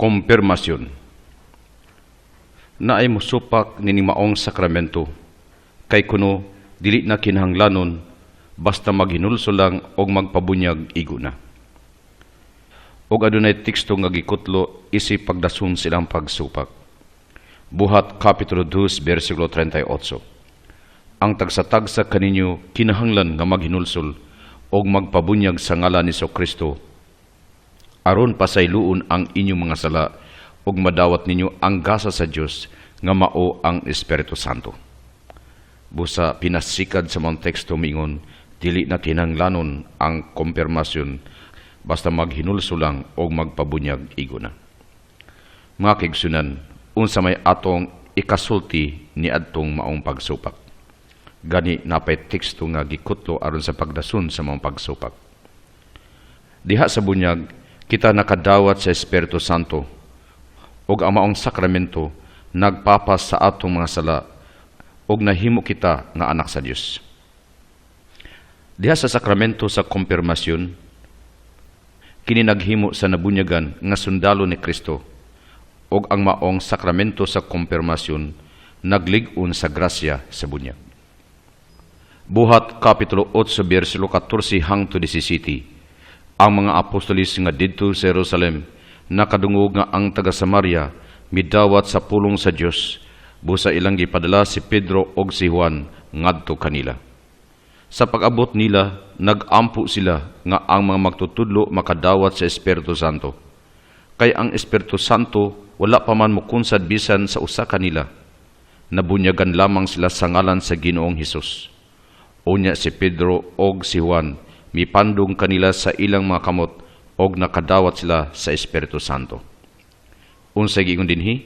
Kumpirmasyon. Naay musupak nini maong sakramento, kay kuno dili na kinahanglanon basta maghinulso lang og magpabunyag igo na. Og adunay teksto nga gikutlo isip pagdason silang pagsupak. Buhat Kapitulo 2 versikulo 38. Ang tagsa-tagsa kaninyo kinahanglan nga maghinulsol og magpabunyag sa ngalan ni Kristo, aron pasayloon ang inyong mga sala ug madawat ninyo ang gasa sa Dios nga mao ang Espiritu Santo. Busa pinasikad sa mga teksto mingon, dili na kinahanglanon ang kumpirmasyon basta maghinulso lang og magpabunyag igo na. Mga kaigsunan, unsa may atong ikasulti ni adtong maong pagsupak. Gani napay teksto nga gikutlo aron sa pagdason sa maong pagsupak. Diha sa bunyag, kita nakadawat sa Espiritu Santo ug ang maong sakramento nagpapas sa atong mga sala ug nahimo kita nga anak sa Dios. Diha sa sakramento sa kumpirmasyon, kini naghimo sa nabunyagan nga sundalo ni Kristo ug ang maong sakramento sa kumpirmasyon naglig-on sa grasya sa bunyag. Buhat Kapitulo 8 versikulo 14 hangtod 17. Ang mga apostolis nga didto sa Jerusalem nakadungog nga ang taga Samaria midawat sa pulong sa Dios, busa ilang gipadala si Pedro og si Juan ngadto kanila. Sa pag-abot nila, nag-ampo sila nga ang mga magtutudlo makadawat sa Espiritu Santo. Kay ang Espiritu Santo wala pa man mukunsad bisan sa usa kanila. Nabunyagan lamang sila sa ngalan sa Ginoong Hesus. Unya si Pedro og si Juan mipandong kanila sa ilang mga kamot og nakadawat sila sa Espiritu Santo. Unsay giingon dinhi?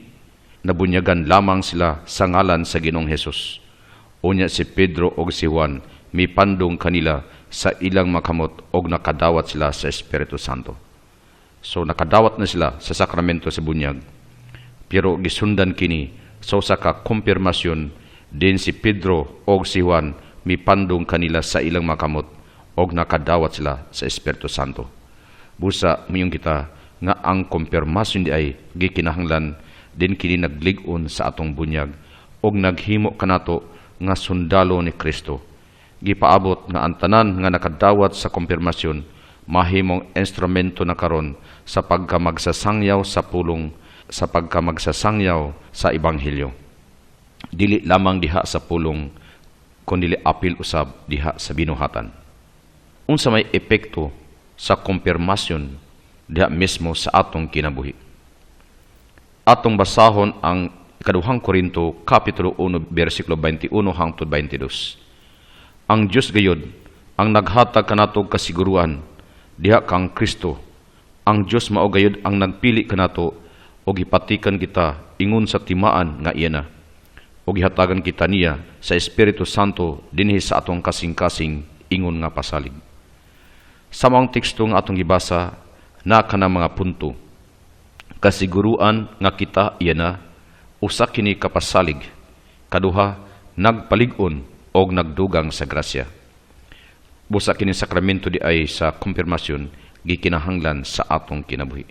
Nabunyagan lamang sila sa ngalan sa Ginoong Hesus. Unya si Pedro og si Juan mipandong kanila sa ilang mga kamot og nakadawat sila sa Espiritu Santo. So nakadawat na sila sa sakramento sa bunyag. Pero gisundan kini sa usa ka kumpirmasyon din si Pedro og si Juan mipandong kanila sa ilang makamot og nakadawat sila sa Espiritu Santo. Busa miyong kita nga ang kumpirmasyon di ay gikinahanglan din kini naglig-on sa atong bunyag og naghimo kanato nga sundalo ni Kristo. Gipaabot nga ang tanan nga nakadawat sa kumpirmasyon mahimong instrumento na karon sa pagkamagsasangyaw sa pulong, sa pagkamagsasangyaw sa ebanghelyo. Dili lamang diha sa pulong kundi apil usab diha sa binuhatan. Unsa may epekto sa kumpirmasyon diha mismo sa atong kinabuhi. Atong basahon ang ikaduhang Korinto Kapitulo 1 versikulo 21 hangtod 22. Ang Dios gayud ang naghatag kanatog kasiguruan diha kang Kristo. Ang Dios mao gayud ang nagpili kanato og gipatikan kita ingon sa timaan nga iya na. O gihatagan kita niya sa Espiritu Santo dinhi sa atong kasing-kasing ingon nga pasalig. Sa maong teksto nga atong gibasa na kanang mga punto, kasiguruan nga kita iya na, usa kini kapasalig, kaduha nagpalig-on og nagdugang sa grasya. Busa kini sakramento di ay sa kumpirmasyon gikinahanglan sa atong kinabuhi.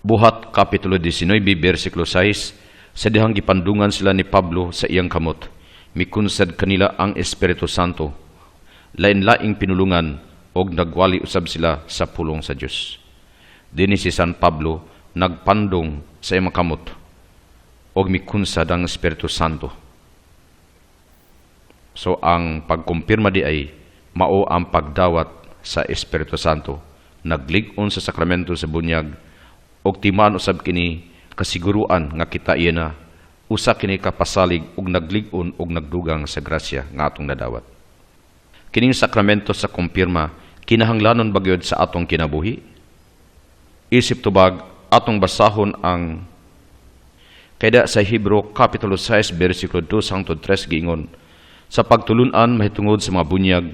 Buhat Kapitulo 19 versikulo 6. Sa dihang gipandungan sila ni Pablo sa iyang kamot, mikunsad kanila ang Espiritu Santo, lain-laing pinulungan og nagwali usab sila sa pulong sa Dios. Dinhi si San Pablo nagpandong sa iyang kamot og mikunsad ang Espiritu Santo. So ang pagkumpirma di ay mao ang pagdawat sa Espiritu Santo, naglig-on sa sakramento sa bunyag og timaan usab kini kasiguruan nga kita iya na, usa kini kapasalig ug naglig-on ug nagdugang sa grasya nga atong nadawat. Kining sakramento sa kumpirma kinahanglanon bagyod sa atong kinabuhi. Isip tubag atong basahon ang kayda sa Hebro Kapitulo 6 versikulo 2 hangtod 3 giingon, sa pagtulun-an mahitungod sa mga bunyag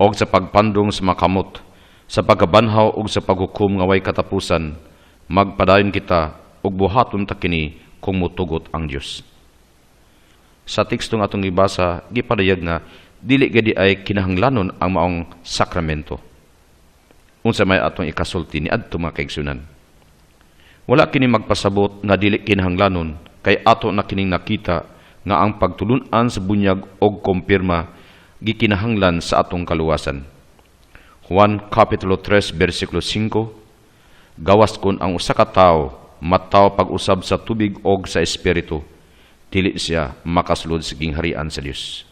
og sa pagpandong sa mga kamot, sa pagkabanhaw og sa paghukom nga way katapusan, magpadayon kita ug buhaton ta kini kung mutugot ang Dios. Sa tekstong atong gibasa gipadayag nga dili gadi ay kinahanglanon ang maong sakramento. Unsa may atong ikasulti ni adto mga kaigsunan. Wala kini magpasabot nga dili kinahanglanon kay ato na kining nakita nga ang pagtulun-an sa bunyag og kumpirma gikinahanglan sa atong kaluwasan. Juan Kapitulo 3 versikulo 5, gawas kun ang usa ka tawo mataw pag-usab sa tubig og sa espiritu, dili siya makasulod sa gingharian sa Dios.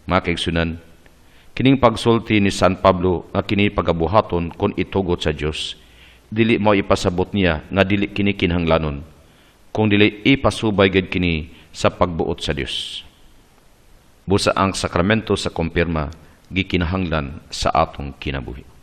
Mga kaigsunan, kining pagsulti ni San Pablo nga kini pagabuhaton kon itugot sa Dios, dili mao ipasabot niya nga dili kini kinahanglanon, kung dili ipasubay gid kini sa pagbuot sa Dios. Busa ang sakramento sa kumpirma gikinahanglan sa atong kinabuhi.